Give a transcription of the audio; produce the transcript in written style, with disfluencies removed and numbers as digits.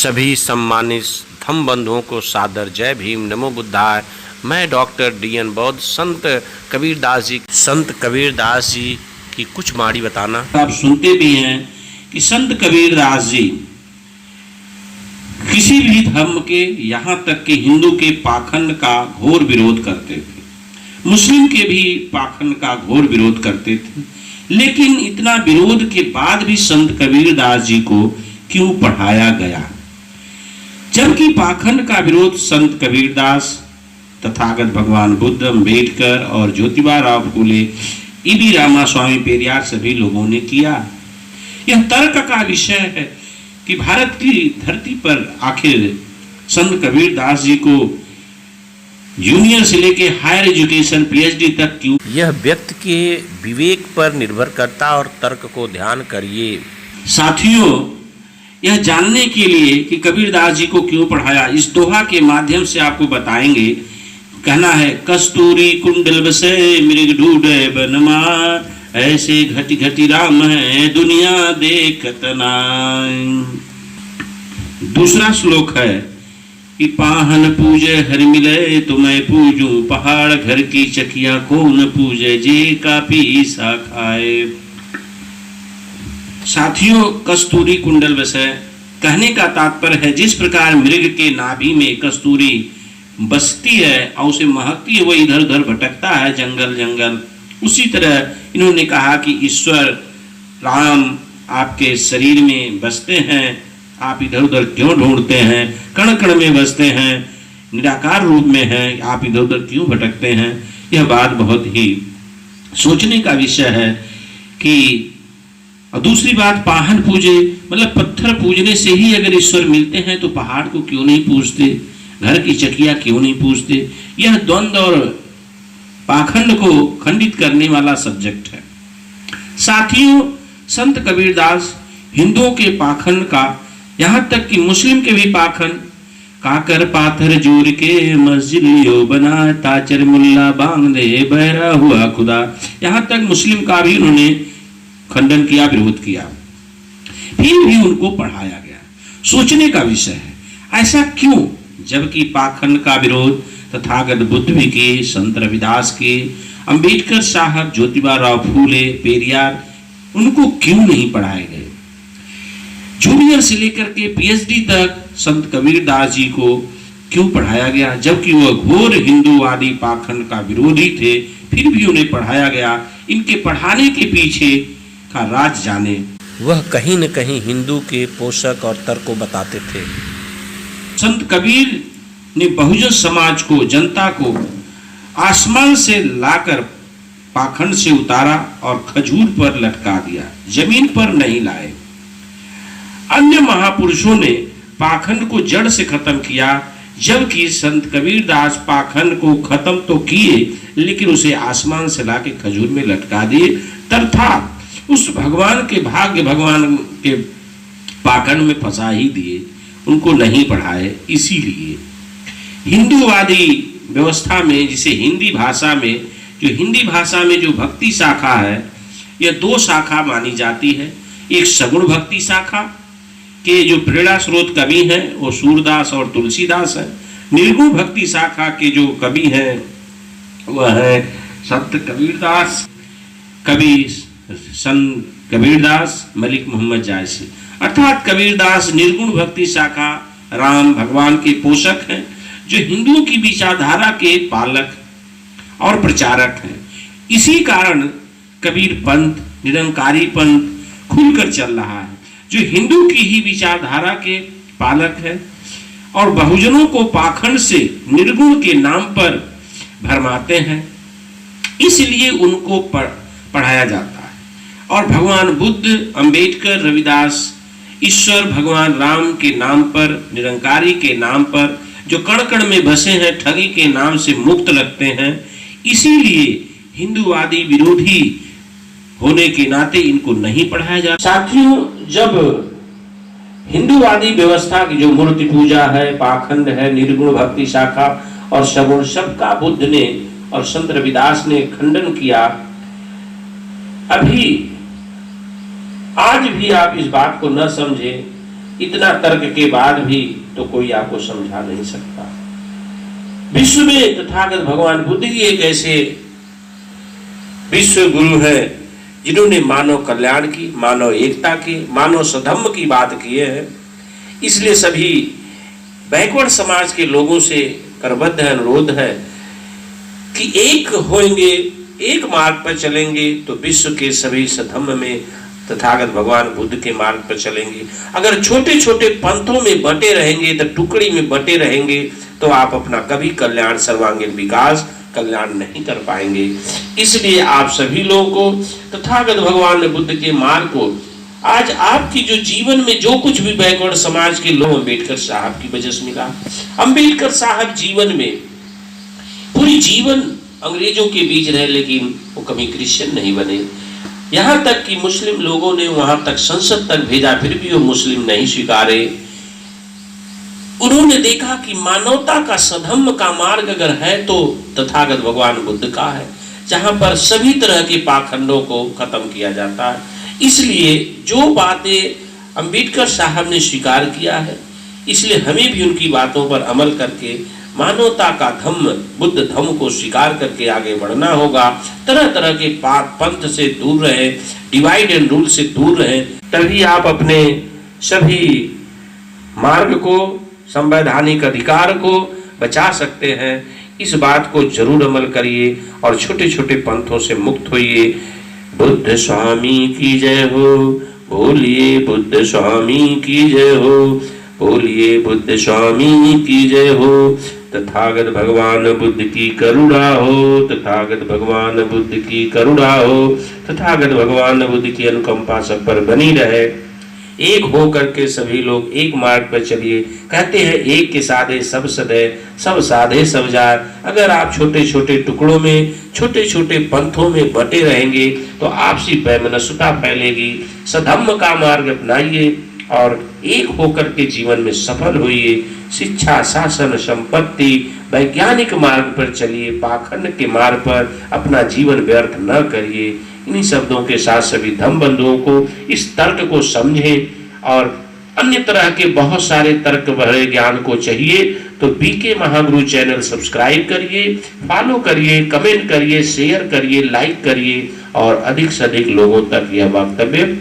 सभी सम्मानित धम्म बंधुओं को सादर जय भीम, नमो बुद्धाय। मैं डॉक्टर DN बौद्ध संत कबीरदास जी की कुछ बाणी बताना। आप सुनते भी हैं कि संत कबीरदास जी किसी भी धर्म के, यहाँ तक कि हिंदू के पाखंड का घोर विरोध करते थे, मुस्लिम के भी पाखंड का घोर विरोध करते थे। लेकिन इतना विरोध के बाद भी संत कबीरदास जी को क्यों पढ़ाया गया? जबकि पाखंड का विरोध संत कबीरदास, तथागत भगवान बुद्ध, अम्बेडकर और ज्योतिबा राव फूले, EB रामास्वामी पेरियार सभी लोगों ने किया। यह तर्क का विषय है कि भारत की धरती पर आखिर संत कबीरदास जी को जूनियर से लेके हायर एजुकेशन PhD तक क्यों? यह व्यक्ति के विवेक पर निर्भर करता और तर्क को ध्यान करिए। साथियों, यह जानने के लिए कि कबीरदास जी को क्यों पढ़ाया, इस दोहा के माध्यम से आपको बताएंगे। कहना है, कस्तूरी कुंडल बसे मृग ढूंढे बनमार, ऐसे घटी घटी राम है दुनिया देखत नाय। दूसरा श्लोक है कि पाहन पूजे हर मिले तो मैं पूजूं पहाड़, घर की चकिया कौन पूजे जे का पीसा खाए। साथियों, कस्तूरी कुंडल बसे कहने का तात्पर्य है जिस प्रकार मृग के नाभि में कस्तूरी बसती है और उसे महकती है, वो इधर उधर भटकता है जंगल जंगल, उसी तरह इन्होंने कहा कि ईश्वर राम आपके शरीर में बसते हैं, आप इधर उधर क्यों ढूंढते हैं? कण कण में बसते हैं, निराकार रूप में हैं, आप इधर उधर क्यों भटकते हैं? यह बात बहुत ही सोचने का विषय है। कि और दूसरी बात, पाहन पूजे मतलब पत्थर पूजने से ही अगर ईश्वर मिलते हैं तो पहाड़ को क्यों नहीं पूजते, घर की चकिया क्यों नहीं पूजते? यह द्वंद्व और पाखंड को खंडित करने वाला सब्जेक्ट है। साथियों, संत कबीरदास हिंदुओं के पाखंड का, यहाँ तक कि मुस्लिम के भी पाखंड, काकर पाथर जोड़ के मस्जिद लियो बना, ताचर मुल्ला बांग दे बहरा हुआ खुदा, यहाँ तक मुस्लिम का भी उन्होंने खंडन किया, विरोध किया, फिर भी उनको पढ़ाया गया। सोचने का विषय है, ऐसा क्यों? जबकि पाखंड का विरोध तथागत बुद्ध भी किए, संत रविदास के, अम्बेडकर साहब, ज्योतिबा राव फूले, पेरियार, उनको क्यों नहीं पढ़ाए गए? जूनियर से लेकर के PhD तक संत कबीरदास जी को क्यों पढ़ाया गया? जबकि वह घोर हिंदूवादी पाखंड का विरोधी थे, फिर भी उन्हें पढ़ाया गया। इनके पढ़ाने के पीछे का राज जाने। वह कहीं न कहीं हिंदू के पोषक और तर्क को बताते थे। संत कबीर ने बहुजन समाज को, जनता को आसमान से लाकर पाखंड से उतारा और खजूर पर लटका दिया, जमीन पर नहीं लाए। अन्य महापुरुषों ने पाखंड को जड़ से खत्म किया, जबकि संत कबीरदास पाखंड को खत्म तो किए लेकिन उसे आसमान से लाके खजूर में लटका दिए, अर्थात उस भगवान के भाग्य, भगवान के पाखंड में फंसा ही दिए, उनको नहीं पढ़ाए। इसीलिए हिंदूवादी व्यवस्था में, जिसे हिंदी भाषा में जो भक्ति शाखा है, यह दो शाखा मानी जाती है। एक सगुण भक्ति शाखा के जो प्रेरणा स्रोत कवि हैं वो सूरदास और तुलसीदास है। निर्गुण भक्ति शाखा के जो कवि हैं वह है संत कबीरदास, कवि संत कबीरदास, मलिक मोहम्मद जायसी। अर्थात कबीरदास निर्गुण भक्ति शाखा, राम भगवान के पोषक हैं, जो हिंदुओं की विचारधारा के पालक और प्रचारक हैं। इसी कारण कबीर पंथ, निरंकारी पंथ खुलकर चल रहा है, जो हिंदू की ही विचारधारा के पालक है और बहुजनों को पाखंड से, निर्गुण के नाम पर भरमाते हैं। इसलिए उनको पढ़ाया जाता है। और भगवान बुद्ध, अम्बेडकर, रविदास ईश्वर भगवान राम के नाम पर, निरंकारी के नाम पर, जो कण कण में बसे हैं, ठगी के नाम से मुक्त लगते हैं। इसीलिए हिंदूवादी विरोधी होने के नाते इनको नहीं पढ़ाया जाता। साथियों, जब हिंदूवादी व्यवस्था की जो मूर्ति पूजा है, पाखंड है, निर्गुण भक्ति शाखा और सगुण, सबका बुद्ध ने और संत रविदास ने खंडन किया, अभी आज भी आप इस बात को न समझे इतना तर्क के बाद भी तो कोई आपको समझा नहीं सकता। विश्व में तथागत भगवान बुद्ध ही एक ऐसे विश्व गुरु है जिन्होंने मानव कल्याण की, मानव एकता की, मानव सधम्म की बात की है। इसलिए सभी बैकवर्ड समाज के लोगों से करबद्ध अनुरोध है कि एक होंगे, एक मार्ग पर चलेंगे तो विश्व के सभी सधम्म में तथागत भगवान बुद्ध के मार्ग पर चलेंगे। अगर छोटे छोटे पंथों में बटे रहेंगे, तो टुकड़ी में बटे रहेंगे, तो आप अपना कभी कल्याण, सर्वांगीण विकास, कल्याण नहीं कर पाएंगे। इसलिए आप सभी लोगों को तथागत भगवान बुद्ध के मार्ग को, आज आपकी जो जीवन में जो कुछ भी बैकवर्ड समाज के लोग, अम्बेडकर साहब की वजह से मिला। अम्बेडकर साहब जीवन में पूरी जीवन अंग्रेजों के बीच रहे, लेकिन वो कभी क्रिश्चियन नहीं बने। यहाँ तक कि मुस्लिम लोगों ने वहां तक संसद तक भेजा, फिर भी वो मुस्लिम नहीं स्वीकारे। उन्होंने देखा कि मानवता का सधम्म का मार्ग अगर है तो तथागत भगवान बुद्ध का है, जहां पर सभी तरह के पाखंडों को खत्म किया जाता है। इसलिए जो बातें अम्बेडकर साहब ने स्वीकार किया है, इसलिए हमें भी उनकी बातों पर अमल करके मानवता का धम्म, बुद्ध धम्म को स्वीकार करके आगे बढ़ना होगा। तरह तरह के पंथ से दूर रहे, डिवाइड एंड रूल से दूर रहे, तभी आप अपने सभी मार्ग को, संवैधानिक अधिकार को बचा सकते हैं। इस बात को जरूर अमल करिए और छोटे छोटे पंथों से मुक्त होइए। बुद्ध स्वामी की जय हो, बोलिए बुद्ध स्वामी की जय हो, बोलिए बुद्ध स्वामी की जय हो। तथागत भगवान बुद्ध की करुणा हो, तथागत भगवान बुद्ध की करुणा हो, तथागत भगवान बुद्ध की अनुकंपा सब पर बनी रहे। एक हो करके सभी लोग एक मार्ग पर चलिए। कहते हैं एक के साधे सब सदे, सब साधे सब जाए। अगर आप छोटे छोटे टुकड़ों में, छोटे छोटे पंथों में बटे रहेंगे तो आपसी वैमनस्यता फैलेगी। सधम्म का मार्ग अपनाइए और एक होकर के जीवन में सफल होइए। शिक्षा, शासन, संपत्ति, वैज्ञानिक मार्ग पर चलिए, पाखंड के मार्ग पर अपना जीवन व्यर्थ न करिए। इन्हीं शब्दों के साथ सभी धम्म बंधुओं को इस तर्क को समझें और अन्य तरह के बहुत सारे तर्क भरे ज्ञान को चाहिए तो बीके महागुरु चैनल सब्सक्राइब करिए, फॉलो करिए, कमेंट करिए, शेयर करिए, लाइक करिए और अधिक से अधिक लोगों तक यह वक्तव्य